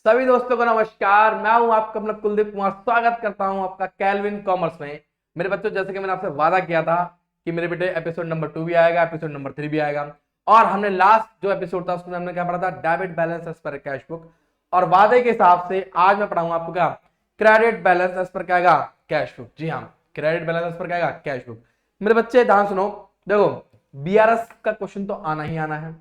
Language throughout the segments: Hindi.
सभी दोस्तों को नमस्कार। मैं हूं आपका अपना कुलदीप कुमार। स्वागत करता हूं आपका कैल्विन कॉमर्स में। मेरे बच्चों, जैसे कि मैंने आपसे वादा किया था कि मेरे बेटे एपिसोड नंबर 2 भी आएगा, एपिसोड नंबर 3 भी आएगा। और हमने लास्ट जो एपिसोड था उसमें हमने क्या पढ़ा था? Debit balance as per cash book. और वादे के हिसाब से आज मैं पढ़ाऊंगा आपको क्या? क्रेडिट बैलेंस एज पर क्या आएगा? Cash book. जी हाँ, क्रेडिट बैलेंस एज पर क्या आएगा? Cash book. मेरे बच्चे ध्यान सुनो, देखो बीआरएस का क्वेश्चन तो आना ही आना है,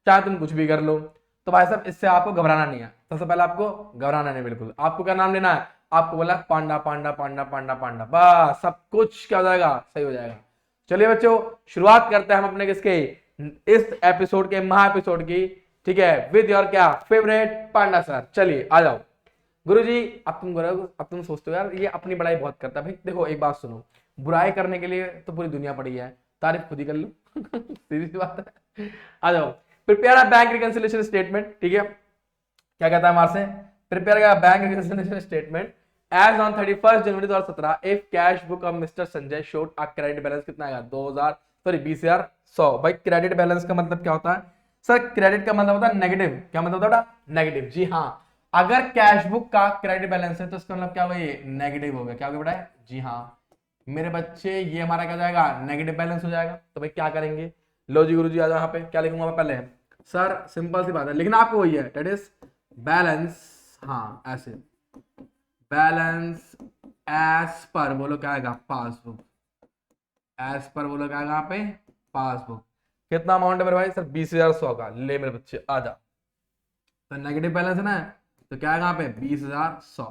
चाहे तुम कुछ भी कर लो। तो भाई साहब, इससे आपको घबराना नहीं है। सबसे पहले आपको घबराना नहीं, बिल्कुल। आपको क्या नाम लेना है? आपको बोला पांडा पांडा पांडा पांडा पांडा, बस सब कुछ क्या हो जाएगा? सही हो जाएगा। चलिए बच्चों, शुरुआत करते हैं हम अपने किसके? इस एपिसोड के, महा एपिसोड की। ठीक है, विद योर क्या फेवरेट पांडा सर। चलिए आ जाओ। गुरुजी, अब तुम सोचते हो यार ये अपनी बड़ाई बहुत करता है। भाई देखो, एक बात सुनो, बुराई करने के लिए तो पूरी दुनिया पड़ी है, तारीफ खुद ही कर लो। सीधी सी बात है। आ जाओ। Prepare a bank reconciliation statement. ठीक है, क्या कहता है हमारे से? Prepare a bank reconciliation statement as on 31 January 2017 if cash book of mister Sanjay showed a credit balance कितना आएगा? 20,100। भाई क्रेडिट बैलेंस का मतलब क्या होता है सर? क्रेडिट का मतलब होता है नेगेटिव। क्या मतलब होता है? नेगेटिव। जी हाँ, अगर कैश बुक का क्रेडिट बैलेंस है तो इसका मतलब क्या होगा? ये नेगेटिव हो गया। क्या हो गया बेटा? जी हाँ मेरे बच्चे, ये हमारा क्या जाएगा? नेगेटिव बैलेंस हो जाएगा। तो भाई क्या करेंगे? लो जी गुरु जी, आ जाओ। यहाँ पे क्या लिखूंगा मैं पहले? सर सिंपल सी बात है, लिखना आपको वही है, डेट इज बैलेंस। हाँ ऐसे, बैलेंस एज पर, बोलो क्या आएगा? पासबुक। एज पर बोलो क्या आएगा यहाँ पे? पासबुक। कितना अमाउंट है मेरे भाई? सर 20,100 का। ले मेरे बच्चे आ जा। तो नेगेटिव बैलेंस है ना, तो क्या आएगा यहाँ पे? 20,100।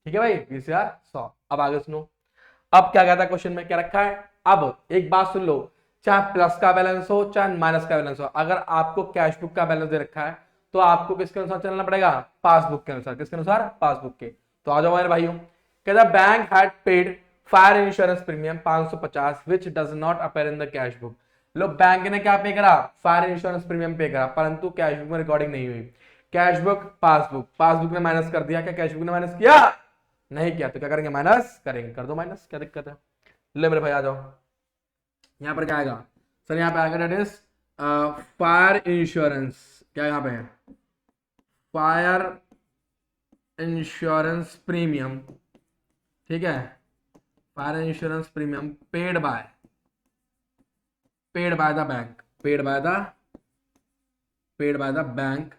ठीक है भाई, 20,100। अब आगे सुनो। अब क्या कहता है क्वेश्चन में, क्या रखा है? अब एक बात सुन लो, चाहे प्लस का बैलेंस हो चाहे माइनस का बैलेंस हो, अगर आपको कैश बुक का बैलेंस दे रखा है तो आपको किसके अनुसार चलना पड़ेगा? पासबुक के अनुसार। किसके अनुसार? पासबुक के। तो आ जाओ मेरे भाइयों। कहता bank had paid fire insurance premium 550 which does not appear in the cash book. Low, bank ने क्या पे करा? फायर इंश्योरेंस प्रीमियम पे करा, परंतु कैश बुक में रिकॉर्डिंग नहीं हुई। कैश बुक, पासबुक, पासबुक ने माइनस कर दिया। क्या कैश बुक ने माइनस किया? नहीं किया। तो क्या करेंगे? माइनस करेंगे। कर दो माइनस, क्या दिक्कत है? ले मेरे भाई आ जाओ। यहाँ पर क्या आएगा सर? यहाँ पे आएगा डेट इज फायर इंश्योरेंस। क्या यहाँ पे है? Fire insurance premium. ठीक है, fire insurance premium paid by the bank. Paid by the bank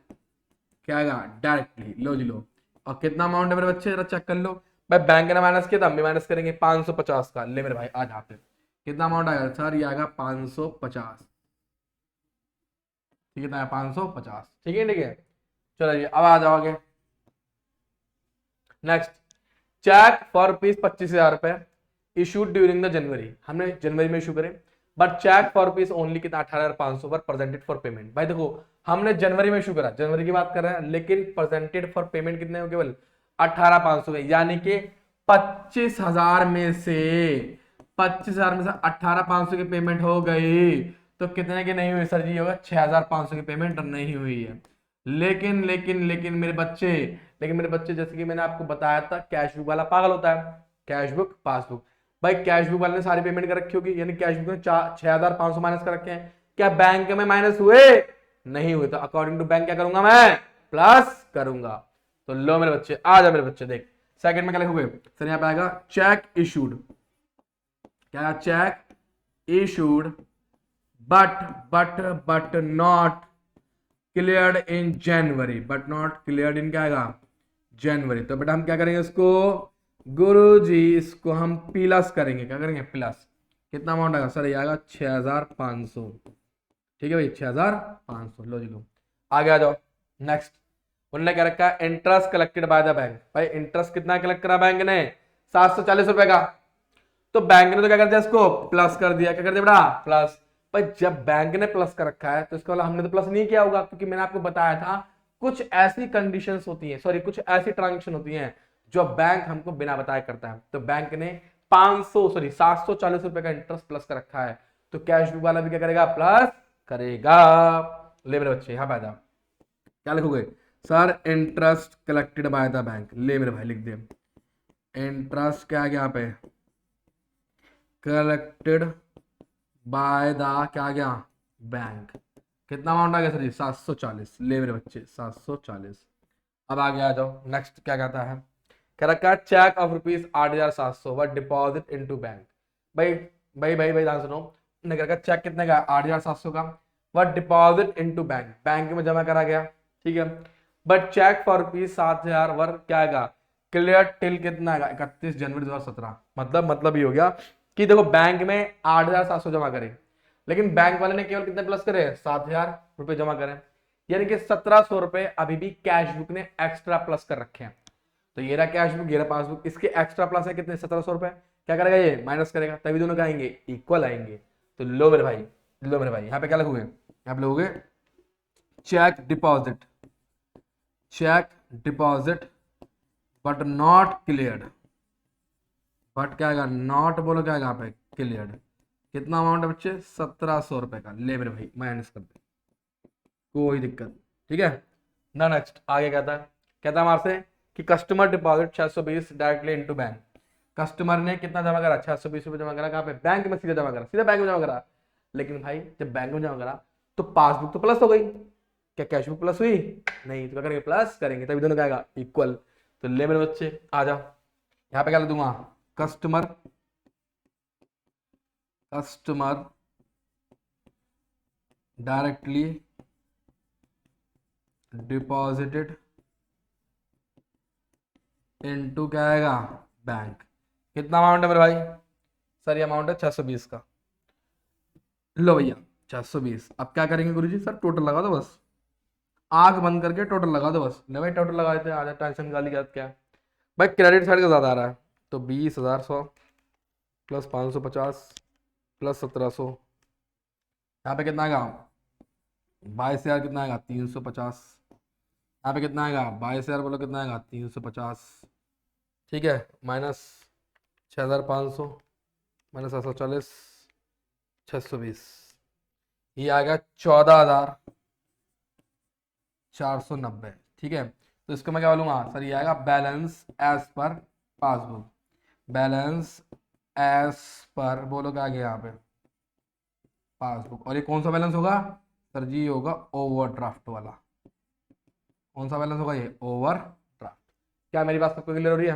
क्या आएगा? डायरेक्टली। लो जी लो। और कितना अमाउंट है मेरे बच्चे? जरा चेक कर लो। भाई बैंक ने माइनस किया तो हम भी माइनस करेंगे। 550 का। ले मेरे भाई आज यहाँ पे कितना अमाउंट आएगा? सर ये आएगा 550। ठीक है, 550। ठीक है, ठीक है। चलो जी, अब आ जाओ आगे। Next, cheque for rupees 25,000 issued during the January. हमने जनवरी में इशू करे, but cheque for rupees only कितना? 18,500 पर प्रेजेंटेड फॉर पेमेंट। भाई देखो, हमने जनवरी में इशू करा, जनवरी की बात कर रहे हैं, लेकिन प्रेजेंटेड फॉर पेमेंट कितने हो? केवल 18,500 में, यानी कि 25,000 में से 18,500 की पेमेंट हो गई। तो कितने की नहीं हुई सर जी? होगा 6,500 की पेमेंट नहीं हुई है। लेकिन मेरे बच्चे, जैसे कि मैंने आपको बताया था, कैश बुक वाला पागल होता है। Cash book, passbook. भाई कैश बुक वाले ने सारी पेमेंट कर रखी होगी, यानी कैश बुक में 6,500 माइनस कर रखे हैं। क्या बैंक में माइनस हुए? नहीं हुए। तो अकॉर्डिंग टू बैंक क्या करूंगा मैं? प्लस करूंगा। तो लो मेरे बच्चे, आ जाओ मेरे बच्चे, देख सेकंड में क्या लिखोगे? सर यहाँ पे आएगा चेक इशूड। क्या? Check issued but not cleared in January. But not cleared इन क्या आएगा? जनवरी। तो बेटा हम क्या करेंगे इसको? गुरु जी इसको हम प्लस करेंगे। क्या करेंगे? प्लस। कितना अमाउंट आएगा सर? ये आएगा 6,500। ठीक है भाई, 6,500। लो जी लो, आगे आ जाओ। नेक्स्ट, उन्होंने क्या रखा है? Interest collected by the bank. भाई इंटरेस्ट कितना कलेक्ट करा बैंक ने? 740 रुपए का। तो बैंक ने तो क्या कर दिया? इसको प्लस कर दिया। क्या कर दिया बेटा? प्लस। भाई जब बैंक ने प्लस कर रखा है तो इसका मतलब हमने तो प्लस नहीं किया होगा, क्योंकि मैंने आपको बताया था कुछ ऐसी कंडीशंस होती हैं, सॉरी कुछ ऐसी ट्रांजेक्शन होती हैं जो बैंक हमको बिना बताए करता है। तो बैंक ने 740 रुपए का इंटरेस्ट प्लस कर रखा है, तो कैश बुक वाला भी क्या करेगा? प्लस करेगा। ले मेरे बच्चे यहाँ पे आ जाओ। क्या लिखोगे? Sir interest collected by the bank. ले मेरे भाई लिख दे, इंटरेस्ट क्या है यहाँ पे? कलेक्टेड बाय द क्या आ गया? बैंक। कितना अमाउंट आ गया सर जी? 740। ले मेरे बच्चे 740। अब आगे आ जाओ, नेक्स्ट क्या कहता है, कह रखा है चेक ऑफ ₹8,700 व डिपॉजिट इनटू बैंक। भाई भाई ध्यान सुनो, ने कह रखा चेक कितने का, 8,700 का, व डिपॉजिट इनटू बैंक, बैंक में जमा करा गया, ठीक है। बट चेक फॉर ₹7,000 वर क्या आएगा, क्लियर टिल कितना आएगा, 31 जनवरी 2017। मतलब ये हो गया कि देखो बैंक में 8,700 जमा करे, लेकिन बैंक वाले ने केवल कितने प्लस करे, 7,000 रुपए जमा करे, यानी कि 1,700 रुपए अभी भी कैश बुक ने एक्स्ट्रा प्लस कर रखे हैं। तो ये रहा कैश बुक, ये रहा पासबुक, इसके एक्स्ट्रा प्लस है कितने, 1,700 रुपए। क्या करेगा ये, माइनस करेगा, तभी दोनों क्या आएंगे, इक्वल आएंगे। तो लो मेरे भाई, लो मेरे भाई, यहाँ पे क्या लिखोगे, यहाँ पे लिखोगे cheque deposit, cheque deposit but not cleared, but क्या आएगा, नॉट बोलो क्या आएगा यहाँ पे, क्लियर्ड। कितना अमाउंट है बच्चे, 1,700 रुपए का, ले मेरे भाई माइनस कर दे, कोई दिक्कत, ठीक है ना। नेक्स्ट आगे कहता है हमारे से कि customer deposit 620 directly into bank. Customer ने कितना जमा करा, 620 रुपए जमा करा, कहाँ पे, बैंक में सीधा जमा करा, सीधा बैंक में जमा करा। लेकिन भाई जब बैंक में जमा करा तो पासबुक तो प्लस हो गई, क्या कैश बुक प्लस हुई, नहीं, तो क्या करेंगे, प्लस करेंगे, तभी दोनों क्या आएगा, इक्वल। तो ले मेरे बच्चे आ जाओ, यहाँ पे क्या लिख दूंगा, कस्टमर डायरेक्टली डिपॉजिटेड इनटू क्या आएगा, बैंक। कितना अमाउंट है मेरे भाई, सर ये अमाउंट है 620 का। लो भैया 620, अब क्या करेंगे गुरुजी, सर टोटल लगा दो बस, आंख बंद करके टोटल लगा दो बस। ले भाई टोटल लगा देते हैं, आजा टेंशन गाली क्या है भाई, क्रेडिट साइड का ज्यादा आ रहा है, तो 20,100 प्लस 550 प्लस 1,700, यहाँ पे कितना आएगा, 22,000, कितना आएगा 350, यहाँ पे कितना आएगा 22,000, बोलो कितना आएगा 350, ठीक है, माइनस 6,500 माइनस 740 620, ये आ गया 14,490, ठीक है। तो इसको मैं क्या बोलूँगा, सर ये आएगा balance as per passbook, balance as per बोलो क्या आ गया यहाँ पे, पासबुक। और ये कौन सा बैलेंस होगा, सर जी ये होगा ओवरड्राफ्ट वाला। कौन सा बैलेंस होगा, ये ओवरड्राफ्ट। क्या मेरी बात सबको क्लियर हो रही है,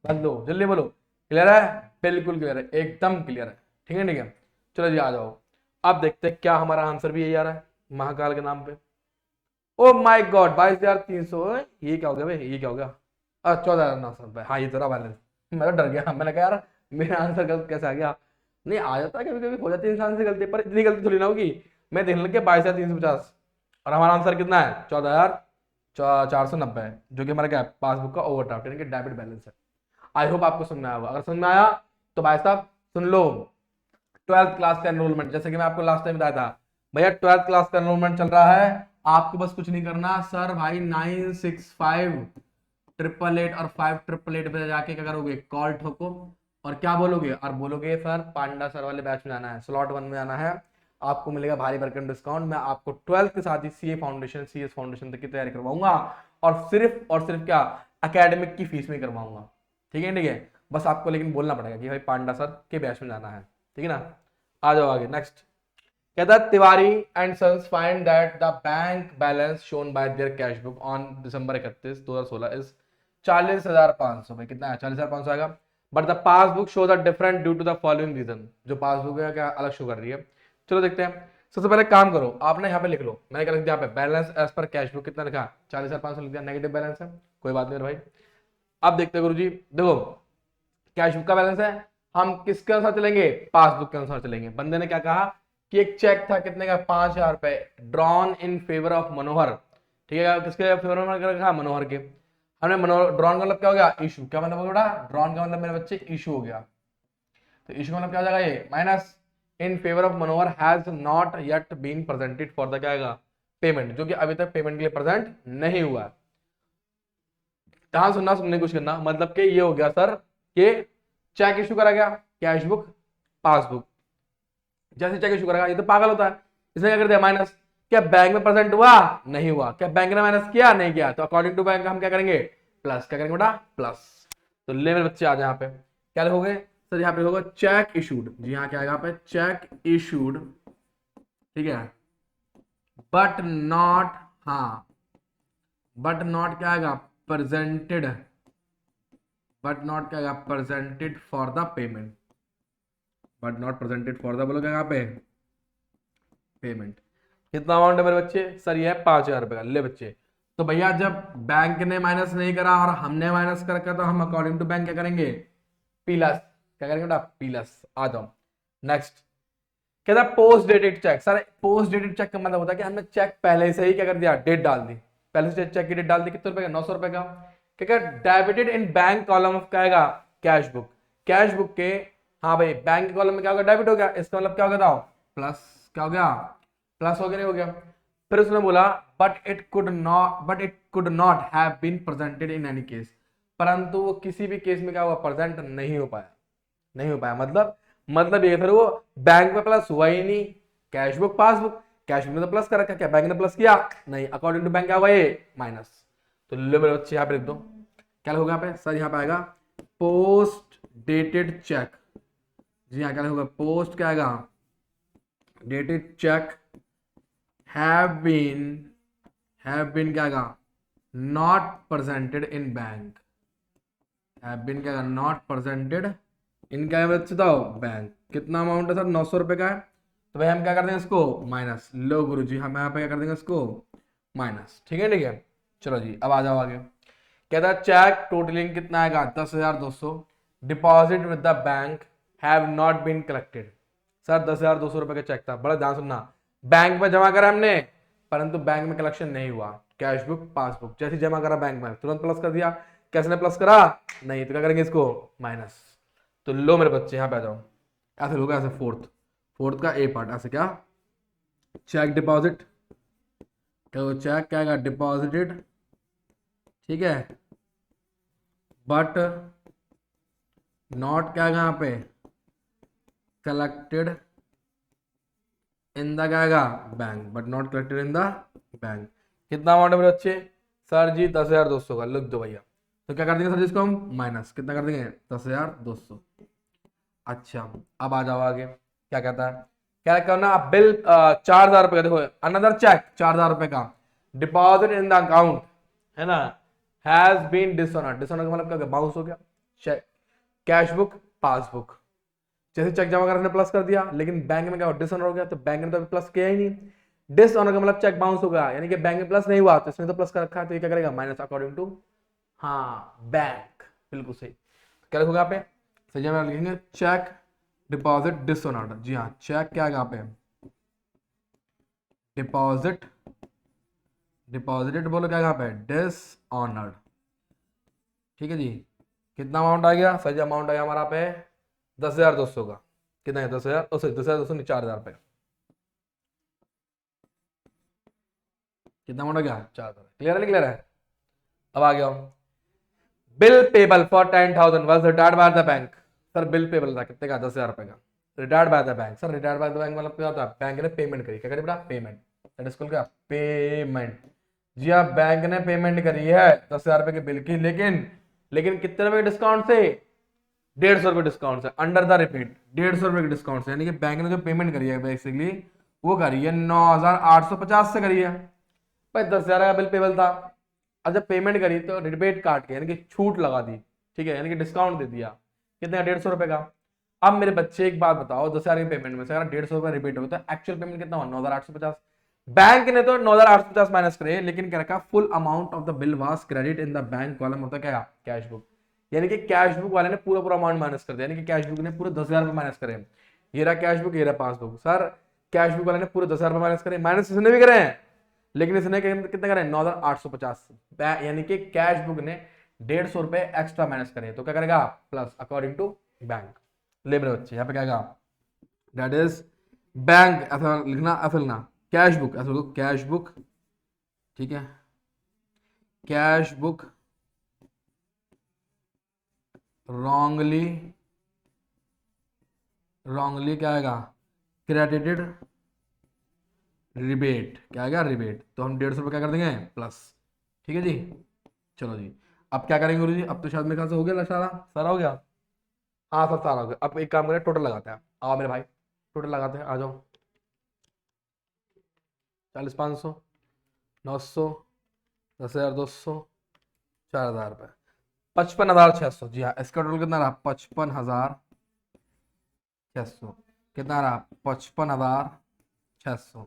बदलो जल्दी बोलो, क्लियर है, बिल्कुल क्लियर है, एकदम क्लियर है, ठीक है ठीक है। चलो जी आ जाओ, अब देखते हैं क्या हमारा आंसर भी यही आ रहा है महाकाल के नाम पे। ओ माय गॉड, 22,300, ये क्या हो गया भाई, ये क्या हो गया, 14,990, हाँ ये तो रहा बैलेंस। मैं तो डर गया, मैंने कहा यार मेरा आंसर गलत कैसे आ गया। नहीं आ जाता है, कभी कभी हो जाती है इंसान से गलती, पर इतनी गलती थोड़ी ना होगी। मैं देखने लग गया 22,350, और हमारा आंसर कितना है, 14,490 है, जो कि हमारा क्या है, पासबुक का ओवरड्राफ्ट यानी कि डेबिट बैलेंस है। आई होप आपको समझ में आया होगा, अगर समझ में आया तो भाई साहब सुन लो, 12th क्लास का एनरोलमेंट, जैसे कि मैं आपको लास्ट टाइम बताया था भैया, 12th क्लास का एनरोलमेंट चल रहा है। आपको बस कुछ नहीं करना सर भाई, 965 888 और 588 पे जाके क्या करोगे, कॉल ठोको, और क्या बोलोगे, और बोलोगे सर पांडा सर वाले बैच में जाना है, स्लॉट 1 में जाना है, आपको मिलेगा भारी भरकम डिस्काउंट। मैं आपको 12th के साथ ही सीए फाउंडेशन, सीएस फाउंडेशन तक की तैयारी करवाऊंगा, और सिर्फ क्या, एकेडमिक की फीस में करवाऊंगा, ठीक है। बस आपको लेकिन बोलना पड़ेगा कि भाई पांडा सर के बैच में जाना है, ठीक है ना। आ जाओ आगे, नेक्स्ट कहता है Tiwari and sons find that the bank balance shown by their cash book on December 31 2016 is 40,500। भाई कितना है, 40,500 आएगा, but the passbook shows are different due to the following reason. जो पासबुक है क्या अलग शो कर रही है, चलो देखते हैं। सबसे पहले काम करो, आपने यहाँ पे लिख लो, मैंने क्या लिख दिया यहाँ पे, balance as per cash book कितना लिखा, 40,500 लिख दिया, नेगेटिव बैलेंस है, कोई बात नहीं भाई। अब देखते हैं गुरुजी, देखो कैश बुक का बैलेंस है, हम किसके अनुसार चलेंगे, पासबुक के अनुसार चलेंगे। बंदे ने क्या कहा कि एक चेक था कितने का, 5,000 रुपए, ड्रॉन इन फेवर ऑफ मनोहर, ठीक है, किसके फेवर में रखा, मनोहर के। हमने मनोहर, ड्रॉन का मतलब क्या हो गया, इशू, क्या मतलब बेटा, ड्रॉन का मतलब मेरे बच्चे इशू हो गया, तो इशू का मतलब क्या हो जाएगा ये, minus in favour of Manohar has not yet been presented for the क्या आएगा, पेमेंट, जो कि अभी तक पेमेंट के लिए प्रेजेंट नहीं हुआ। ध्यान सुनना, सुनने कुछ करना, मतलब कि ये हो गया सर, ये चेक इशू करा गया, कैश बुक पासबुक, जैसे चेक इशू करेगा, ये तो पागल होता है, इसने क्या कर दिया माइनस। क्या बैंक में प्रेजेंट हुआ, नहीं हुआ, क्या बैंक ने माइनस किया, नहीं किया, तो अकॉर्डिंग टू बैंक हम क्या करेंगे, प्लस, क्या करेंगे बेटा, प्लस। तो ले मेरे बच्चे आ जाए, यहाँ पे क्या लिखोगे सर, यहाँ पे होगा चेक इशूड, जी हाँ क्या आएगा यहाँ पे, चेक इशूड, ठीक है, बट नॉट, हाँ बट नॉट क्या आएगा प्रेजेंटेड, बट नॉट क्या आएगा presented for the payment, but not presented for the बोलोगे यहाँ पे पेमेंट। कितना अमाउंट है मेरे बच्चे? सर ये है 5,000 रुपए का। ले बच्चे, तो भैया जब बैंक ने माइनस नहीं करा और हमने माइनस कर रखा तो हम अकॉर्डिंग टू बैंक क्या करेंगे? प्लस। क्या करेंगे बेटा? प्लस। आ जाओ नेक्स्ट। कहता है post dated cheque. Sir post dated cheque का मतलब होता है कि हमने चेक पहले से ही क्या कर दिया? डेट डाल दी। पहले से चेक की डेट डाल दी। कितने रुपए का? 900 रुपए का। क्या क्या debited in bank column of क्या आएगा? Cash book. कैश बुक के, हाँ भाई बैंक के कॉलम में क्या होगा? डेबिट हो गया। इसका मतलब क्या हो गया? प्लस। क्या हो गया? प्लस हो गया नहीं हो गया? फिर उसने बोला but it could not have been presented in any case. परंतु वो किसी भी केस में क्या हुआ? प्रेजेंट नहीं हो पाया। नहीं हो पाया मतलब ये फिर वो बैंक में प्लस हुआ ही नहीं। Cash book passbook, cash book में तो प्लस कर रखा, क्या बैंक ने प्लस किया? नहीं। अकॉर्डिंग टू बैंक क्या हुआ? ये माइनस। तो लो मेरे बच्चे यहाँ पे लिख दो। क्या होगा यहाँ पे? सर यहाँ पे आएगा पोस्ट डेटेड चेक। जी हाँ, क्या होगा? पोस्ट क्या आएगा? डेटेड चेक हैव बीन क्या आएगा? Not presented in bank. Have been क्या आएगा? नॉट प्रेजेंटेड इन क्या है बच्चे? तो बैंक। कितना अमाउंट है सर? 900 रुपए का है। तो भाई हम क्या कर देंगे इसको? माइनस। लो गुरु जी, हम यहाँ पे क्या कर देंगे इसको? माइनस। ठीक है ठीक है। चलो जी अब आ जाओ आगे। कहता है चेक टोटलिंग कितना आएगा? 10,200 deposit with the bank have not been collected. Sir 10,200 रुपए का चेक था, बड़ा ध्यान सुनना। बैंक में जमा करा हमने, परंतु बैंक में कलेक्शन नहीं हुआ। कैश बुक पासबुक जैसे जमा करा बैंक में तुरंत प्लस कर दिया। कैसे ने प्लस करा? नहीं। तो क्या करेंगे इसको? माइनस। तो लो मेरे बच्चे यहाँ पे आ जाओ। ऐसे होगा, ऐसे फोर्थ का ए पार्ट ऐसे क्या? Check deposit. क्या चेक क्या आएगा? डिपॉजिटेड। ठीक है, बट नॉट क्या आएगा यहाँ पे? कलेक्टेड इन द क्या आएगा? Bank. But not collected in the bank. कितना अमाउंट है मेरे बच्चे? सर जी 10,200 का। लिख दो भैया। तो क्या कर देंगे सर जिसको हम? माइनस। कितना कर देंगे? 10,200। अच्छा अब आ जाओ आगे। क्या कहता है? क्या करना? बिल 4,000 रुपए का। देखो अनदर चेक 4,000 रुपए का डिपॉजिट इन द अकाउंट, है ना, हैज बीन डिसऑनर्ड। डिसऑनर का मतलब क्या? बाउंस हो गया। Cheque, cash book, passbook. जैसे चेक जमा करने प्लस कर दिया, लेकिन बैंक में क्या डिसऑनर हो गया, तो बैंक ने तो प्लस किया ही नहीं। डिसऑनर का मतलब चेक बाउंस हो गया, यानी कि बैंक में प्लस नहीं हुआ, तो इसने तो प्लस कर रखा है, तो ये क्या करेगा? माइनस अकॉर्डिंग टू, हाँ बैंक। बिल्कुल सही। क्या लिखोगे यहाँ पे? सही में लिखेंगे चेक डिपॉजिट डिसऑनर्ड। जी हाँ, चेक क्या आएगा यहाँ पे? डिपॉजिट, डिपॉजिटेड बोलो क्या यहाँ पे? डिसऑनर्ड। ठीक है जी। कितना अमाउंट आ गया? सही अमाउंट आ गया हमारा पे 10,200 का। कितना है? 10,000, 10,200 नहीं, 4,000 रुपए। कितना अमाउंट आ गया? 4,000। क्लियर है? क्लियर है? अब आ गया bill payable for 10,000 was retired by the bank. Sir bill payable था कितने का? 10,000 रुपए का। Retired by the bank. Sir retired by the bank मतलब क्या होता है? बैंक ने पेमेंट करी। क्या करी बेटा? पेमेंट। दैट इज कॉल्ड क्या? पेमेंट। जी हाँ, बैंक ने पेमेंट करी है 10,000 रुपए के बिल की, लेकिन कितने रुपए के डिस्काउंट से? 150 रुपए डिस्काउंट से। अंडर द रिपीट 150 रुपए के डिस्काउंट से, यानी कि बैंक ने जो पेमेंट करी है बेसिकली वो करी है 9,850 से करी है। भाई 10,000 का बिल पेबल था, अब जब पेमेंट करी तो रिबेट काट के यानी कि छूट लगा दी। ठीक है, यानी कि डिस्काउंट दे दिया। कितने का? 150 रुपए का। अब मेरे बच्चे एक बात बताओ, 10,000 की पेमेंट में से अगर 150 रुपए रिबेट हो तो एक्चुअल पेमेंट कितना हुआ? 9,850। बैंक ने तो 9,850 माइनस करे, लेकिन क्या रखा? Full amount of the bill was credit in the bank column होता क्या? Cash book. यानी कि कैश बुक वाले ने पूरा पूरा अमाउंट माइनस कर दिया, यानी कि कैश बुक ने पूरे 10,000 रुपए माइनस करे। ये रहा कैश बुक, ये रहा पासबुक। सर कैश बुक वाले ने पूरे 10,000 रुपए माइनस करे, माइनस इसने भी करे हैं, लेकिन इसने कितने करे? 9,850। यानी कि कैश बुक ने 150 रुपए एक्स्ट्रा माइनस करे, तो क्या करेगा? Plus according to bank. ले मेरे बच्चे यहाँ पे क्या आएगा? That is bank. ऐसा लिखना, ऐसा लिखना कैश बुक, ऐसा लिखो कैश बुक। ठीक है, कैश बुक रॉन्गली क्या आएगा? Credited rebate. क्या आएगा? रिबेट। तो हम 150 रुपये क्या कर देंगे? प्लस। ठीक है जी। चलो जी अब क्या करेंगे गुरु जी? अब तो शायद मेरे ख्याल से हो गया सारा। सारा हो गया? हाँ सर सारा हो गया। अब एक काम करें, टोटल लगाते हैं। आओ मेरे भाई, टोटल लगाते हैं, आ जाओ। 40, 500, 900, 10,200, 4,000 रुपये, 55,600। जी हाँ, इसका टोटल कितना रहा? 55,600। कितना रहा? 55,600।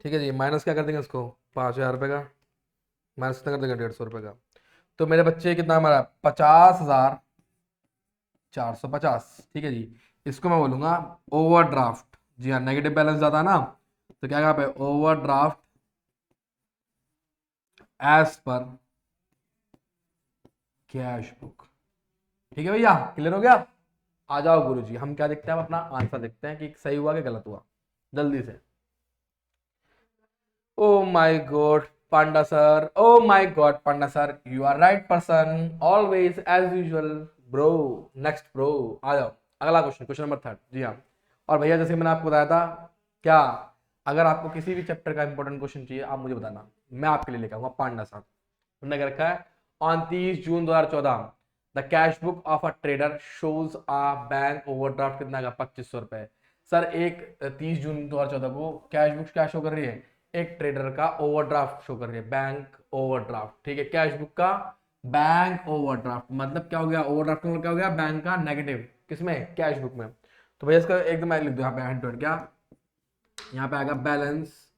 ठीक है जी, माइनस क्या कर देंगे इसको? 5,000 रुपये का माइनस कितना कर देंगे? 150 रुपये का। तो मेरे बच्चे कितना हमारा? 50,450। ठीक है जी, इसको मैं बोलूंगा ओवरड्राफ्ट। जी हाँ, नेगेटिव बैलेंस ज्यादा है ना, तो क्या यहाँ पे? Overdraft as per cash book. ठीक है भैया, क्लियर हो गया? आ जाओ गुरुजी, हम क्या देखते हैं? हम अपना आंसर देखते हैं कि सही हुआ कि गलत हुआ, जल्दी से। Oh my god Panda sir, oh my god Panda sir, you are right person always as usual bro. Next bro, आ जाओ अगला क्वेश्चन, क्वेश्चन नंबर 3। जी हाँ, और भैया जैसे मैंने आपको बताया था, क्या अगर आपको किसी भी चैप्टर का इंपॉर्टेंट क्वेश्चन चाहिए आप मुझे बताना, मैं आपके लिए लेकर आऊंगा। पांडा साहब उन्होंने क्या रखा है? 29 जून 2014 the cash book of a trader shows a bank overdraft कितना का? 2500 रुपए। सर एक 30 जून 2014 को कैश बुक क्या शो कर रही है? एक ट्रेडर का ओवरड्राफ्ट शो कर रही है, बैंक ओवरड्राफ्ट। ठीक है, कैश बुक का बैंक ओवरड्राफ्ट मतलब क्या हो गया? ओवरड्राफ्ट मतलब क्या हो गया? बैंक का नेगेटिव किसमें? कैश बुक में। तो भैया इसका एकदम लिख दो यहाँ पे हैंड टू हैंड। क्या यहाँ पे आएगा? बैलेंस,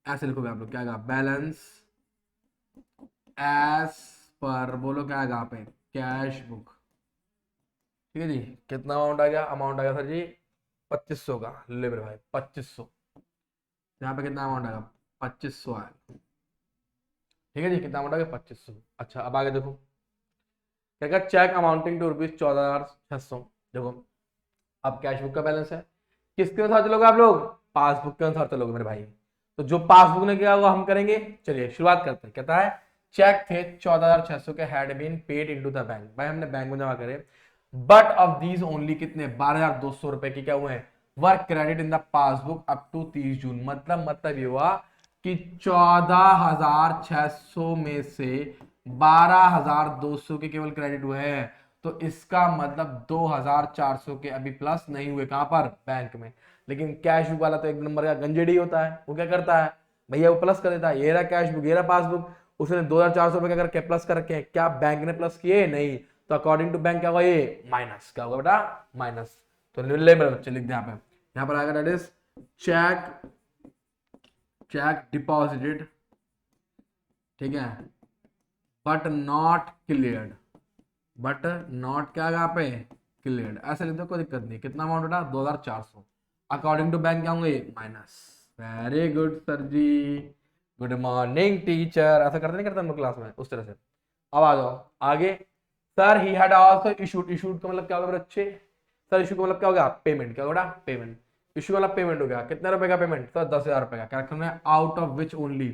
ऐसे लिखोगे आप लोग, क्या आएगा? बैलेंस एज पर, बोलो क्या आएगा यहाँ पे? Cash book. ठीक है जी, कितना अमाउंट आ गया? अमाउंट आ गया सर जी 2500 का। ले मेरे भाई 2500। यहाँ पे कितना अमाउंट आएगा? 2500 आएगा। ठीक है जी, कितना अमाउंट आ गया? 2500। अच्छा अब आगे देखो, क्या क्या? Cheque amounting to rupees 14,600। देखो अब कैश बुक का बैलेंस है, किसके अनुसार चलोगे आप लोग? पासबुक के अनुसार चलोगे मेरे भाई। तो जो पासबुक ने किया वो हम करेंगे। चलिए शुरुआत करते हैं। कहता है चेक थे 14,600 के had been paid into the bank. भाई हमने बैंक में जमा करे, बट ऑफ दीज ओनली कितने? 12,200 रुपए की क्या हुए हैं? Work credit in the passbook up to 30 June. मतलब ये हुआ कि 14,600 में से 12,200 के केवल क्रेडिट हुए हैं। तो इसका मतलब 2,400 के अभी प्लस नहीं हुए। कहां पर? बैंक में। लेकिन कैश बुक वाला तो एक नंबर का गंजेड़ी होता है, वो क्या करता है भैया? वो प्लस कर देता है। ये रहा कैश बुक, ये रहा पासबुक, उसने 2,400 रुपए का करके प्लस कर रखे हैं। क्या बैंक ने प्लस किए? नहीं। तो अकॉर्डिंग टू बैंक क्या होगा? ये माइनस। क्या होगा बेटा? माइनस। तो ले मेरे बच्चे लिख दे यहाँ पे, यहाँ पर आएगा that is cheque, cheque deposited, ठीक है, but not cleared. But not क्या यहाँ पे? क्लियर्ड। ऐसे लिख दो, कोई दिक्कत नहीं। कितना अमाउंट बेटा? 2,400। अकॉर्डिंग टू बैंक क्या होंगे? माइनस। वेरी गुड सर जी, गुड मॉर्निंग टीचर। ऐसा करते नहीं करते हम लोग क्लास में? उस तरह से। अब आ जाओ आगे। Sir he had also issued. Issued का मतलब क्या होगा बच्चे? सर इशू का मतलब क्या हो गया? पेमेंट। क्या होगा? पेमेंट। इशू वाला पेमेंट हो गया। कितने रुपए का पेमेंट? सर 10,000 रुपए का। क्या रखना है? Out of which only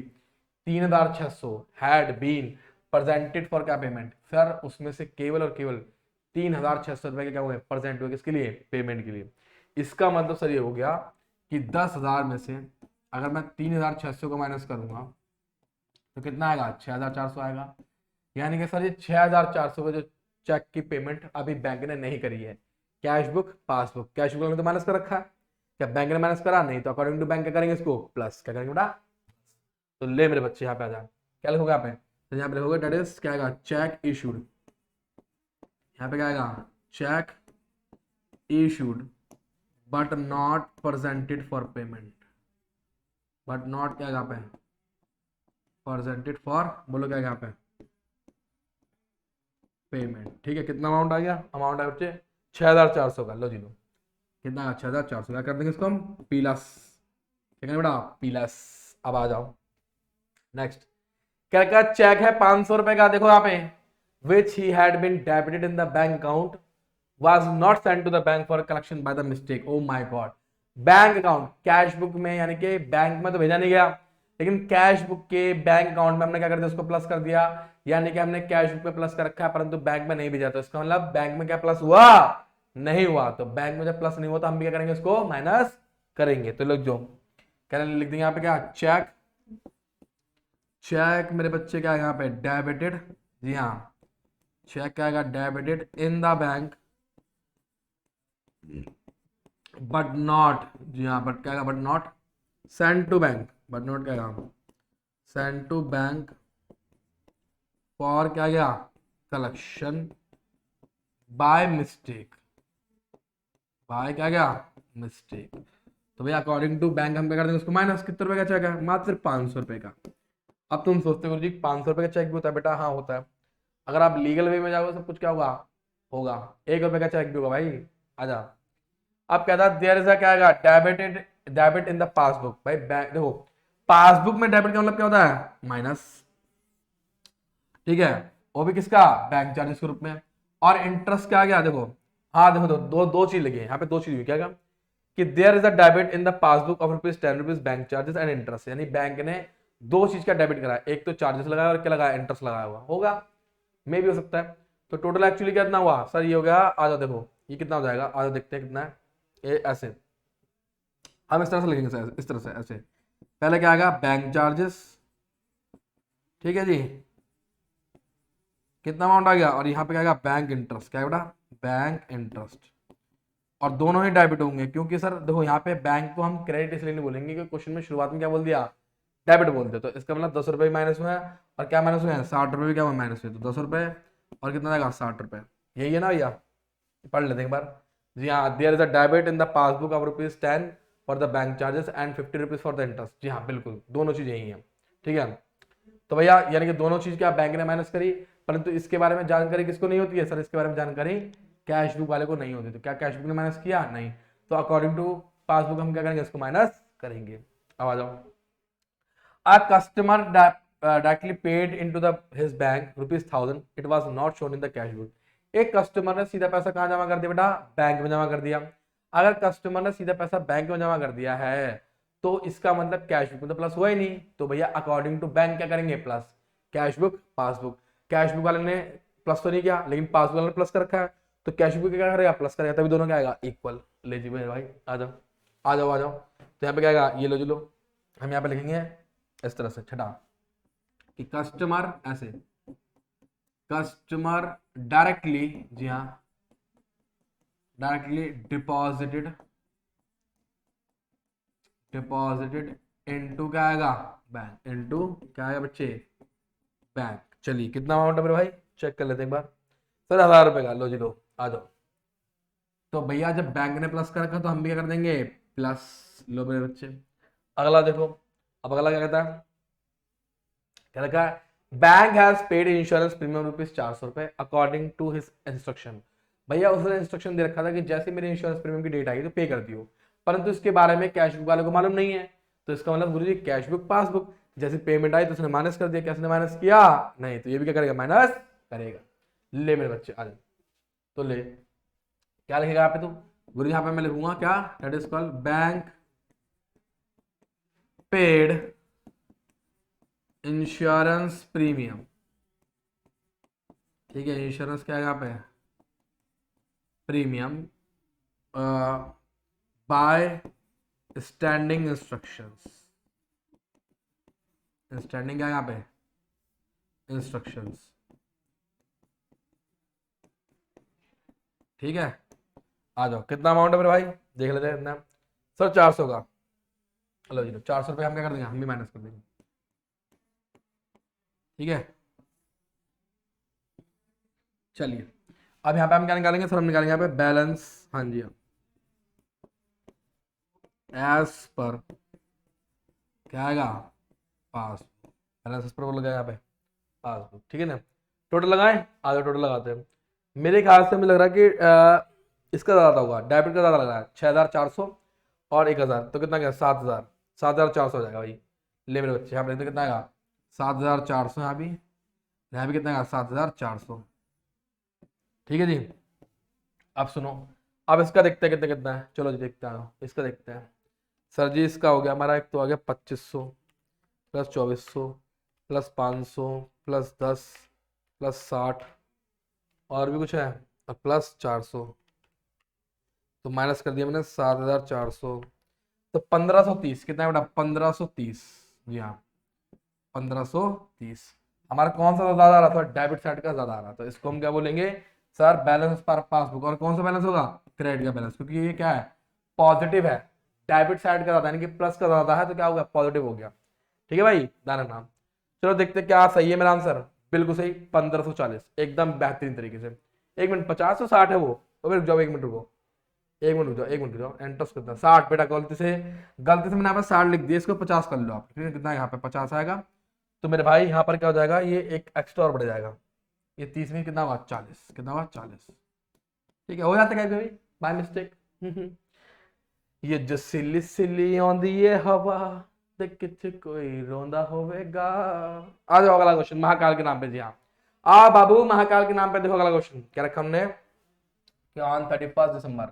3,600 had been presented for क्या? पेमेंट। सर उसमें से केवल और केवल 3,600 रुपए के क्या हुए? प्रेजेंट हुए। किसके लिए? पेमेंट के लिए। इसका मतलब सर ये हो गया कि 10,000 में से अगर मैं 3,600 को माइनस करूंगा तो कितना आएगा? 6,400 आएगा। यानी कि सर ये 6,400 का जो चेक की पेमेंट अभी बैंक ने नहीं करी है। Cash book, passbook. Cash book में तो माइनस कर रखा है, क्या बैंक ने माइनस करा? नहीं। तो अकॉर्डिंग टू बैंक क्या करेंगे? इसको प्लस। क्या करेंगे बेटा? तो ले मेरे बच्चे यहाँ पे आ जाए, क्या लिखोगे यहाँ पे? तो यहाँ पे लिखोगे दैट इज क्या आएगा? Check issued. यहाँ पे क्या आएगा? Check issued but not presented for payment. But not क्या यहाँ पे? प्रेजेंटेड फॉर, बोलो क्या यहाँ पे? पेमेंट। ठीक है, कितना अमाउंट आ गया? अमाउंट है बच्चे 6,400 का। लो जी लो, कितना? 6,400। क्या कर देंगे इसको हम? प्लस। ठीक है बेटा, प्लस। अब आ जाओ नेक्स्ट। क्या क्या? चेक है 500 रुपए का। देखो यहाँ पे which he had been debited in the bank account was not sent to the bank for collection by the mistake. Oh my god, bank account cash book में, यानी कि बैंक में तो भेजा नहीं गया, लेकिन कैश बुक के बैंक अकाउंट में हमने क्या कर दिया? उसको प्लस कर दिया। यानी कि हमने कैश बुक पे प्लस कर रखा है परंतु बैंक में नहीं भेजा। तो इसका मतलब बैंक में क्या प्लस हुआ? नहीं हुआ। तो बैंक में जब प्लस नहीं हुआ तो हम भी क्या करेंगे? इसको माइनस करेंगे। तो लिख दो, क्या लिख देंगे यहाँ पे? क्या? चेक। चेक मेरे बच्चे क्या है यहाँ पे? डेबिटेड। जी हाँ, चेक क्या आएगा? Debited in the bank but not, जी हाँ, बट क्या? But not send to bank. But not क्या? सेंड टू बैंक फॉर क्या गया, कलेक्शन बाय मिस्टेक, बाय क्या गया, मिस्टेक। तो भैया अकॉर्डिंग टू बैंक हम क्या कर देंगे उसको माइनस, कितने रुपए का चेक है, मात्र सिर्फ 500 रुपए का। अब तुम सोचते हो जी 500 रुपए का चेक भी होता है बेटा, हाँ होता है। अगर आप लीगल वे में जाओगे सब कुछ क्या होगा, होगा 1 रुपए का चेक भी होगा भाई। आजा, अब कहता है देयर इज अ क्या आएगा, डेबिट इन द पासबुक। भाई देखो पासबुक में डेबिट का मतलब क्या होता है, माइनस, ठीक है, वो भी किसका, बैंक चार्जेस के रूप में। और इंटरेस्ट क्या आ गया, देखो हाँ देखो दो चीज लगी है यहाँ पे, दो चीज हुई क्या कि there is a debit in the passbook of ₹10 bank charges and interest, यानी बैंक ने दो चीज का डेबिट करा, एक तो चार्जेस लगाया और क्या लगाया, इंटरेस्ट लगाया हुआ होगा, मे भी हो सकता है। तो टोटल एक्चुअली कितना हुआ सर, ये हो गया, आ जाओ देखो ये कितना हो जाएगा, आ जाओ देखते हैं कितना है। ये ऐसे हम इस तरह से लिखेंगे सर, इस तरह से ऐसे, पहले क्या आएगा, बैंक चार्जेस, ठीक है जी, कितना अमाउंट आ गया, और यहाँ पे क्या आएगा, बैंक इंटरेस्ट, क्या है बेटा, बैंक इंटरेस्ट। और दोनों ही डेबिट होंगे, क्योंकि सर देखो यहाँ पे बैंक को हम क्रेडिट इसलिए नहीं बोलेंगे कि क्वेश्चन में शुरुआत में क्या बोल दिया, डेबिट बोल दिया, तो इसका मतलब 10 रुपए माइनस हुआ है, और क्या माइनस हुए हैं, 60 रुपए भी क्या हुआ माइनस हुए, तो 10 रुपए और कितना आएगा, 60 रुपए। यही है ना भैया, पढ़ लेते हैं एक बार। जी हाँ, there is a debit in the passbook of ₹10 for the bank charges and ₹50 for the interest. जी हाँ बिल्कुल, दोनों चीजें यही हैं, ठीक है। तो भैया यानी कि दोनों चीज क्या बैंक ने माइनस करी, परंतु इसके बारे में जानकारी किसको नहीं होती है सर, इसके बारे में जानकारी कैश बुक वाले को नहीं होती, तो क्या कैश बुक ने माइनस किया, नहीं, तो अकॉर्डिंग टू पासबुक हम क्या करेंगे, इसको माइनस करेंगे। अब आ जाओ, a customer directly paid into the his bank ₹1000, it was not shown in the cash book। एक कस्टमर ने सीधा पैसा कहाँ जमा कर दिया बेटा, बैंक में जमा कर दिया। अगर कस्टमर ने सीधा पैसा बैंक में जमा कर दिया है तो इसका मतलब कैश बुक में तो प्लस हुआ ही नहीं, तो भैया अकॉर्डिंग टू बैंक क्या करेंगे, plus, cash book passbook. Cash book वाले ने प्लस तो नहीं किया, लेकिन पासबुक वाले ने प्लस कर रखा है, तो कैश बुक क्या करेगा, प्लस करेगा, तभी दोनों क्या आएगा, इक्वल। ले जी मेरे भाई, आ जाओ आ जाओ आ जाओ, तो यहाँ पे क्या आएगा, ये लो जी लो, हम यहाँ पे लिखेंगे इस तरह से छठा कि कस्टमर ऐसे, कस्टमर डायरेक्टली, जी हाँ डायरेक्टली डिपॉजिटेड इनटू क्या आएगा, बैंक, इनटू क्या आएगा बच्चे, बैंक। चलिए कितना अमाउंट है मेरे भाई, चेक कर लेते हैं एक बार। सर 1000 रुपए का, लो जी लो आ जाओ। तो भैया जब बैंक ने प्लस कर रखा तो हम भी क्या कर देंगे, प्लस। लो मेरे बच्चे, अगला देखो, अब अगला क्या कहता है, क्या लिखा है, bank has paid insurance premium ₹400 according to his instruction. भैया उसने इंस्ट्रक्शन दे रखा था कि जैसे मेरे इंश्योरेंस प्रीमियम की डेट आई तो पे कर दियो, परंतु इसके बारे में कैश बुक वाले को मालूम नहीं है, तो इसका मतलब गुरुजी कैश बुक पासबुक, जैसे पेमेंट आई तो उसने माइनस कर दिया, कैसे माइनस किया, नहीं, तो ये भी क्या करेगा, माइनस करेगा। ले मेरे बच्चे आ जाए, तो ले क्या लिखेगा यहाँ पे, तो गुरुजी यहाँ पे मैं लिखूंगा क्या, that is called bank paid insurance premium, ठीक है, इंश्योरेंस क्या है यहाँ पे, premium bye standing instructions, standing क्या है यहाँ पे, इंस्ट्रक्शंस, ठीक है। आ जाओ, कितना अमाउंट है मेरे भाई, देख लेते हैं कितना सर, 400 का, चलो जी 400 रुपये हम क्या कर देंगे, हम भी माइनस कर देंगे, ठीक है। चलिए अब यहाँ पे हम क्या निकालेंगे सर, हम निकालेंगे यहाँ पे बैलेंस, हाँ जी एज पर क्या आएगा, पास, बैलेंस एज पर वो लगाया यहाँ पे पासबुक, ठीक है ना। टोटल लगाएं, आगे टोटल लगाते हैं। मेरे ख्याल से मुझे लग रहा है कि इसका ज़्यादा होगा, डेबिट का ज़्यादा लग रहा है, 6400 और 1000, तो कितना क्या, 7000, 7400 हो जाएगा भाई। ले मेरे बच्चे यहाँ पे, तो कितना आएगा, 7400, यहाँ भी कितना आएगा, 7400, ठीक है जी। अब सुनो, अब इसका देखते हैं कितना कितना है, चलो जी देखते हैं, इसका देखते हैं। सर जी इसका हो गया हमारा, एक तो आ गया 2500 प्लस 2400 प्लस 500 प्लस 10 प्लस 60 और भी कुछ है, और प्लस 400, तो माइनस कर दिया मैंने 7400, तो 1530, कितना है बेटा, 1530, जी हाँ 1530। हमारा कौन सा ज्यादा आ रहा था, डेबिट साइड का ज्यादा आ रहा, तो इसको हम क्या बोलेंगे सर, बैलेंस पर पासबुक। और कौन सा बैलेंस होगा, क्रेडिट का बैलेंस, क्योंकि ये क्या है, पॉजिटिव है, डेबिट साइड का ज्यादा यानी कि प्लस का ज्यादा है, तो क्या हो गया, पॉजिटिव हो गया, ठीक है भाई, ध्यान रखना। चलो देखते क्या सही है मेरा आंसर, बिल्कुल सही 1540, एकदम बेहतरीन तरीके से। 1 मिनट 50 तो 60 है वो, अबे रुक जाओ 1 मिनट रुको, 1 मिनट रुक जाओ, 1 मिनट रुक जाओ, एंटर कितना 60 बेटा, गलती से मैंने यहाँ पे 60 लिख दिया, इसको 50 कर लो आप, ठीक है, कितना यहाँ पे 50 आएगा। तो मेरे भाई यहाँ पर क्या हो जाएगा, ये एक एक्स्ट्रा और बढ़ जाएगा, ये 30 में कितना हुआ 40, कितना हुआ 40, ठीक है, हो जाता है कभी बाय मिस्टेक। ये जो सिली सिली आंदी है हवा ते किथे कोई रोंदा होवेगा। आ जाओ अगला क्वेश्चन, महाकाल के नाम पे, जी हाँ आ बाबू, महाकाल के नाम पे देखो अगला क्वेश्चन क्या रखा हमने, कि ऑन 31 दिसंबर,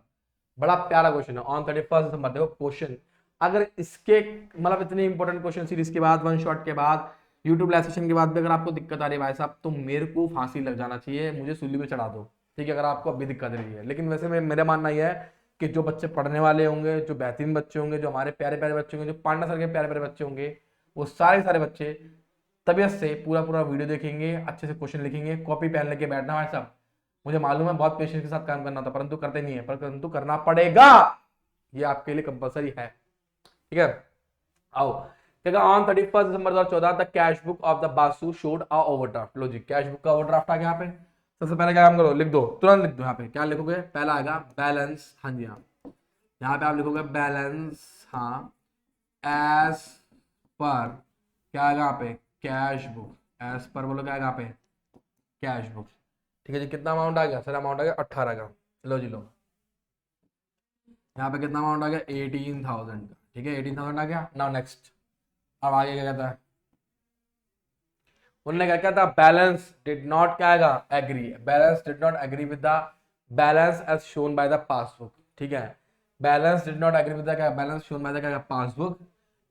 बड़ा प्यारा क्वेश्चन है, ऑन 31 दिसंबर। देखो क्वेश्चन, अगर इसके मतलब इतने इंपॉर्टेंट क्वेश्चन सीरीज के बाद, वन शॉट के बाद, यूट्यूब लाइव सेशन के बाद भी अगर आपको दिक्कत आ रही है भाई साहब, तो मेरे को फांसी लग जाना चाहिए, मुझे सूली पे चढ़ा दो, ठीक है, अगर आपको अभी दिक्कत रही है। लेकिन वैसे में मेरा मानना यह है कि जो बच्चे पढ़ने वाले होंगे, जो बेहतरीन बच्चे होंगे, जो हमारे प्यारे प्यारे बच्चे होंगे, जो पांडा सर के प्यारे प्यारे बच्चे होंगे, वो सारे सारे बच्चे तबियत से पूरा पूरा वीडियो देखेंगे, अच्छे से क्वेश्चन लिखेंगे, कॉपी पेन लेके बैठना भाई साहब। मुझे मालूम है बहुत पेशेंस के साथ काम करना था, परंतु करते नहीं है, परंतु करना पड़ेगा, ये आपके लिए कंपलसरी है, ठीक है। आओ क्या, on 31 December 2014 the cash book of the Basu showed a overdraft. लो जी, कैश बुक का ओवरड्राफ्ट आ गया यहाँ पे। सबसे पहले क्या काम करो, लिख दो, तुरंत लिख दो, यहाँ पे क्या लिखोगे, पहला आएगा बैलेंस, हाँ जी हाँ, यहाँ पे आप लिखोगे बैलेंस, हाँ, एज पर, क्या आएगा यहाँ पे, कैश बुक, एज पर बोलो क्या आएगा यहाँ पे, कैश बुक, ठीक है जी। कितना अमाउंट आ गया सर, अमाउंट आ गया 18 का, लो जी लो, यहाँ पे कितना अमाउंट आ गया 18,000 का, ठीक है, 18,000 आ गया। नाउ नेक्स्ट, अब आगे क्या कहता है, उन्होंने क्या कहता है, बैलेंस डिड नॉट क्या आएगा, agree, balance did not agree with the balance as shown by the passbook, ठीक है, balance did not agree with the क्या, बैलेंस शोन बाय द क्या, passbook,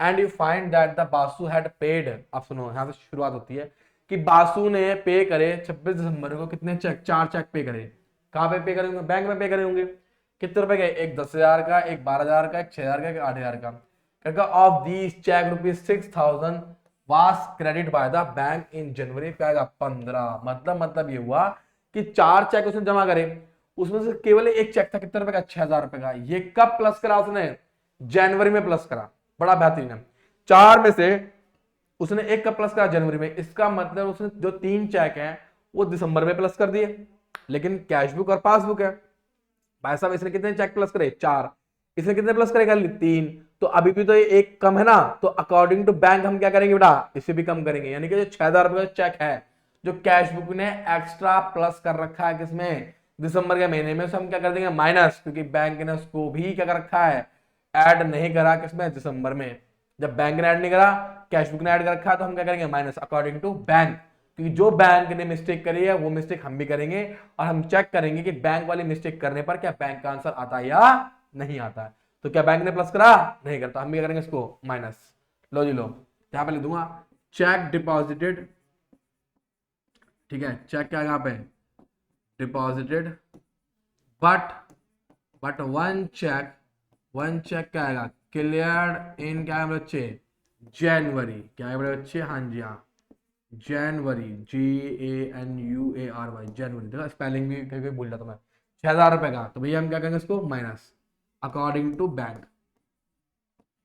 and you find that the Basu had paid. अब सुनो, यहाँ से शुरुआत होती है कि बासु ने पे करे 26 दिसंबर को कितने चेक, 4 चेक पे करे, कहाँ पे करे होंगे, बैंक में पे करे होंगे, कितने रुपए के, एक 10,000 का, एक 12,000 का, एक 6,000 का, एक 8,000 का। ऑफ दीज चेक ₹6,000 वास क्रेडिट बाय द बैंक इन जनवरी, क्या आएगा 15, मतलब ये हुआ कि 4 चेक उसने जमा करे, उसमें से केवल एक चेक था कितने रुपए का, 6,000 रुपए का। ये कब प्लस करा उसने, जनवरी में प्लस करा, बड़ा बेहतरीन है। 4 में से उसने एक का प्लस करा जनवरी में, इसका मतलब उसने जो 3 चेक है वो दिसंबर में प्लस कर दिए, लेकिन कैश बुक और पासबुक है भाई साहब, इसने कितने चेक प्लस करे 4, इसने कितने प्लस करेगा 3, तो अभी भी तो ये एक कम है ना, तो अकॉर्डिंग टू बैंक हम क्या करेंगे बेटा, इसे भी कम करेंगे, यानी कि जो 6,000 रुपए का चेक है जो कैश बुक ने एक्स्ट्रा प्लस कर रखा है किसमें, दिसंबर के महीने में, हम क्या कर देंगे माइनस, क्योंकि बैंक ने उसको भी क्या कर रखा है, ऐड नहीं करा किसमें, दिसंबर में। जब बैंक ने ऐड नहीं करा, कैश बुक ने ऐड कर रखा, तो हम क्या करेंगे माइनस अकॉर्डिंग टू बैंक, क्योंकि जो बैंक ने मिस्टेक करी है वो मिस्टेक हम भी करेंगे, और हम चेक करेंगे कि बैंक वाली मिस्टेक करने पर क्या बैंक का आंसर आता है या नहीं आता है। तो क्या बैंक ने प्लस करा, नहीं करता, हम भी करेंगे इसको माइनस। लो जी लो, यहां पे लिख दूंगा चेक डिपॉजिटेड, ठीक है, चेक क्या यहाँ पे डिपॉजिटेड, बट वन चेक क्या आएगा, क्लियर्ड इन क्या है बच्चे, जनवरी, क्या है बड़े बच्चे, हाँ जी हाँ, जनवरी, JANUARY, जनवरी। देखो स्पेलिंग भी कभी कभी भूल जाता मैं। 6,000 रुपए का, तो भैया हम क्या करेंगे इसको माइनस अकॉर्डिंग टू बैंक,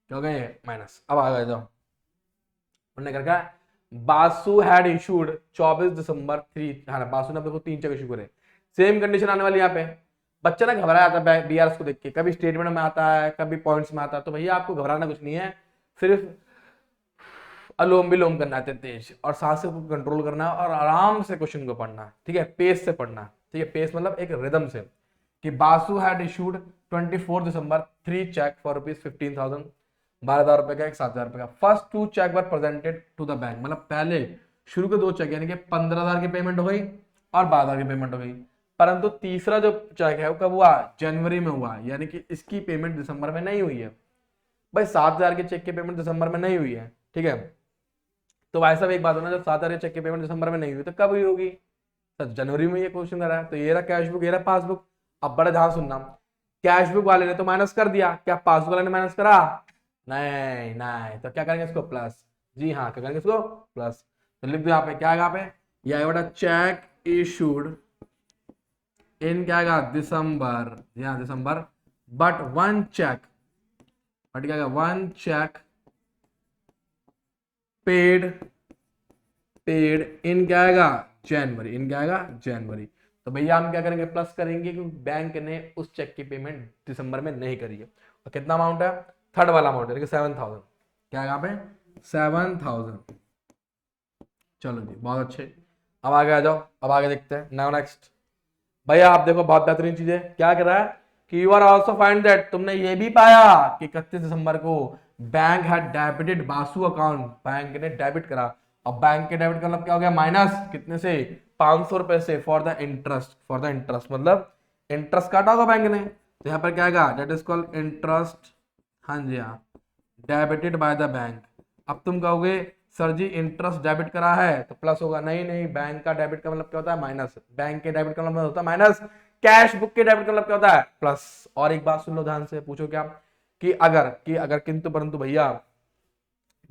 क्या हो गए माइनस। अब आ गए, जाओ उन्होंने कर कहा बासु हैड इशूड 24 दिसंबर 3, हाँ बासु ने अपने को 3 चेक इशू करे, सेम कंडीशन आने वाली यहाँ पे। बच्चा ना घबराया आता है बीआरएस को देख के, कभी स्टेटमेंट में आता है, कभी पॉइंट्स में आता है, तो भैया आपको घबराना कुछ नहीं है, सिर्फ अलोम विलोम करना है तेज, और सांस को कंट्रोल करना है, और आराम से क्वेश्चन को पढ़ना है, ठीक है, पेस से पढ़ना है, ठीक है, पेस मतलब एक रिदम से। कि Basu had issued 24 December 3 cheque for ₹15,000, 12,000 रुपए का, एक 7,000 रुपए का। First 2 cheque were presented to the bank, मतलब पहले शुरू के 2 चेक यानी कि 15,000 की पेमेंट हो गई और 12,000 की पेमेंट हो गई, परंतु तीसरा जो चेक है वो कब हुआ, जनवरी में हुआ, यानी कि इसकी पेमेंट दिसंबर में नहीं हुई है। भाई 7,000 के चेक की पेमेंट दिसंबर में नहीं हुई है, ठीक है, तो भाई साहब एक बात होना, जब 7,000 के चेक की पेमेंट दिसंबर में नहीं हुई तो कब हुई होगी, सर जनवरी में ये क्वेश्चन कर रहा है। तो ये रहा कैश बुक, ये रहा पासबुक। अब बड़ा ध्यान सुनना, कैश बुक वाले ने तो माइनस कर दिया, क्या पासबुक वाले ने माइनस करा, नहीं नहीं, तो क्या करेंगे इसको प्लस, जी हाँ क्या करेंगे इसको प्लस। तो लिख दो यहाँ पे क्या है, यहाँ पे ये आएगा चेक इशूड इन क्या आएगा दिसंबर, जी हाँ दिसंबर, बट वन चेक, बट क्या one cheque paid paid in क्या आएगा, जनवरी, इन क्या आएगा, जनवरी। तो भैया हम क्या करेंगे, प्लस करेंगे क्योंकि बैंक ने उस चेक की पेमेंट दिसंबर में नहीं करी है। और कितना अमाउंट है, थर्ड वाला अमाउंट है 7,000, क्या है यहाँ पे 7,000। चलो जी बहुत अच्छे, अब आगे आ जाओ, अब आगे देखते हैं। नाउ नेक्स्ट भैया आप देखो बहुत बेहतरीन चीज है, क्या कर रहा है कि you are also find that, तुमने ये भी पाया कि 31 दिसंबर को bank had debited Basu account, bank ने डेबिट करा। अब बैंक के डेबिट का मतलब क्या हो गया, माइनस कितने से, 500 रुपए से, for the interest, for the interest मतलब इंटरेस्ट काटा होगा बैंक ने, तो यहाँ पर क्या आएगा, डेट इज कॉल्ड इंटरेस्ट, हाँ जी हाँ, डेबिटेड बाय द बैंक। अब तुम कहोगे सर जी इंटरेस्ट डेबिट करा है तो प्लस होगा, नहीं नहीं, बैंक का डेबिट का मतलब क्या होता है, माइनस, बैंक के डेबिट का मतलब होता है माइनस, कैश बुक के डेबिट का मतलब क्या होता है, प्लस। और एक बात सुन लो ध्यान से, पूछो क्या, कि अगर किंतु परंतु भैया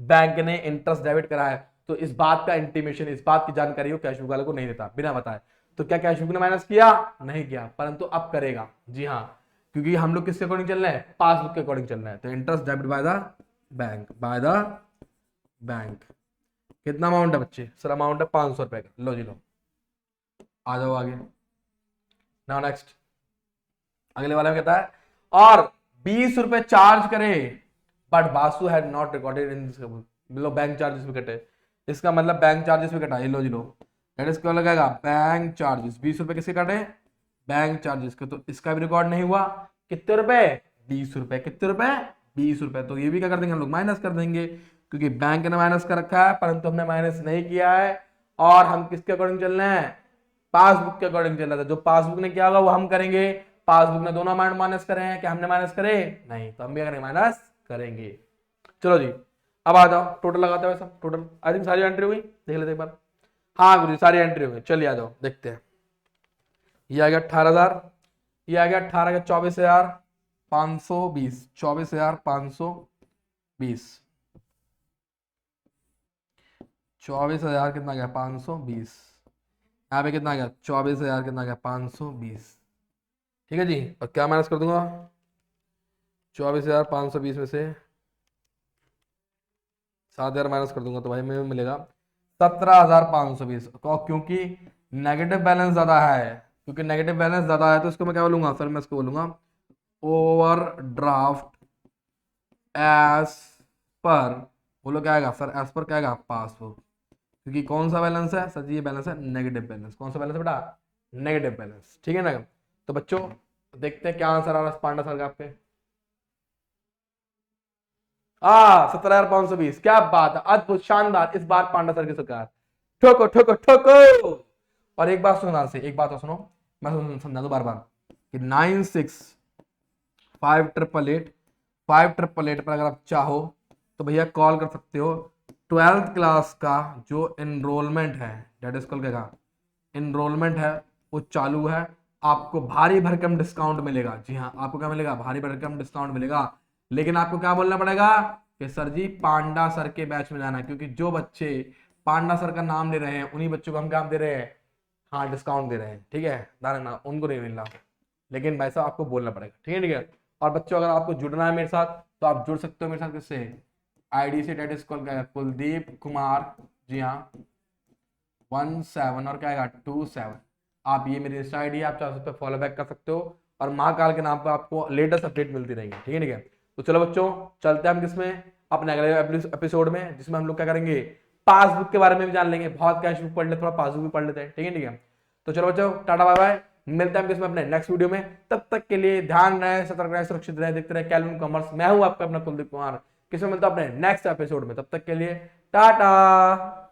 बैंक ने इंटरेस्ट डेबिट करा है तो इस बात का इंटीमेशन, इस बात की जानकारी वो कैश बुक वाले को नहीं देता बिना बताए। तो क्या कैश बुक ने माइनस किया, नहीं किया, परंतु अब करेगा, जी हाँ, क्योंकि हम लोग किसके अकॉर्डिंग चल रहे हैं, पासबुक के अकॉर्डिंग चल रहे हैं। तो interest debit by the bank, by the bank. कितना अमाउंट है बच्चे, सर अमाउंट है 500 रुपए का, लो जी लो, आ जाओ आगे। नाउ नेक्स्ट, अगले वाले में कहता है और 20 रुपए चार्ज करे, but Basu had not recorded in low, bank charges भी कटे, इसका मतलब बैंक चार्जेस भी कटा, ये लो जी लो, दैट इज क्या लगेगा, बैंक चार्जेस, 20 रुपए किसके कटे, बैंक चार्जेस के, तो इसका भी रिकॉर्ड नहीं हुआ, कितने रुपए, 20 रुपए, कितने रुपए, 20 रुपए। तो ये भी क्या कर देंगे हम लोग, माइनस कर देंगे, क्योंकि बैंक ने माइनस कर रखा है परंतु हमने माइनस नहीं किया है, और हम किसके अकॉर्डिंग चल रहे हैं, पासबुक के अकॉर्डिंग चल रहा था, जो पासबुक ने किया होगा वो हम करेंगे, पासबुक ने दोनों अमाउंट माइनस करे हैं, क्या हमने माइनस करे, नहीं, तो हम भी करेंगे माइनस करेंगे। चलो जी अब आ जाओ, टोटल लगाते हैं सब, टोटल आई थिंक सारी एंट्री हुई, देख लेते एक बार, हाँ गुरु सारी एंट्री हुई, चलिए आ जाओ देखते हैं। ये आ गया 18,000, ये आ गया 18 का 24,520, 24,520, 24,000 कितना गया 520, यहाँ पे कितना गया 24,000 कितना गया 520, ठीक है जी। और क्या माइनस कर दूंगा, 24,520 में से 7,000 माइनस कर दूंगा तो भाई में मिलेगा 17,520, क्योंकि नेगेटिव बैलेंस ज्यादा है, क्योंकि नेगेटिव बैलेंस ज्यादा है तो इसको मैं क्या बोलूंगा सर, मैं इसको बोलूंगा ओवरड्राफ्ट एज पर, बोलो क्या आएगा सर, एज पर क्या आएगा, पासबुक, क्योंकि कौन सा बैलेंस है सर जी, ये बैलेंस है नेगेटिव बैलेंस, कौन सा बैलेंस है बेटा, नेगेटिव बैलेंस, ठीक है ना। तो बच्चों देखते हैं क्या आंसर आ रहा है पांडा सर का आपके, 17,520, क्या बात है, अद्भुत शानदार, इस बार पांडा सर की सरकार, ठोको ठोको ठोको। और एक बात सुनो से, एक बात और सुनो, मैं समझा दो बार बार कि 965888 पर अगर आप चाहो तो भैया कॉल कर सकते हो, 12th क्लास का जो एनरोलमेंट है, डेट इज कॉल क्या, एनरोलमेंट है वो चालू है, आपको भारी भरकम डिस्काउंट मिलेगा, जी हाँ आपको क्या मिलेगा, भारी भरकम डिस्काउंट मिलेगा, लेकिन आपको क्या बोलना पड़ेगा कि सर जी पांडा सर के बैच में जाना है, क्योंकि जो बच्चे पांडा सर का नाम ले रहे हैं उन्हीं बच्चों को हम क्या दे रहे हैं, हाँ डिस्काउंट दे रहे हैं, ठीक है ना, उनको नहीं मिल रहा, लेकिन भाई साहब आपको बोलना पड़ेगा, ठीक है। और बच्चों अगर आपको जुड़ना है मेरे साथ तो आप जुड़ सकते हो मेरे साथ, किससे, आईडी से, date is call Kuldeep Kumar, जी हाँ 17 और क्या आएगा 27, आप ये मेरी इंस्टा आईडी है, आप चाहो तो फॉलो बैक कर सकते हो, और महाकाल के नाम पर आपको लेटेस्ट अपडेट मिलती रहेंगी, ठीक है ठीक है। तो चलो बच्चों चलते हैं हम किसमें, अपने अगले एपिसोड में, जिसमें हम लोग क्या करेंगे, पासबुक के बारे में भी जान लेंगे, बहुत कैश बुक पढ़ लेते, थोड़ा पासबुक भी पढ़ लेते हैं, ठीक है ठीक है। तो चलो बच्चों टाटा बाय बाय, मिलते हैं हम किसमें, अपने नेक्स्ट वीडियो में, तब तक के लिए ध्यान रहे, सतर्क रहे, सुरक्षित रहे, देखते रहे कैल्विन कॉमर्स, मैं हूं आपका अपना कुलदीप कुमार, किसमें मिलता हूं अपने नेक्स्ट एपिसोड में, तब तक के लिए टाटा।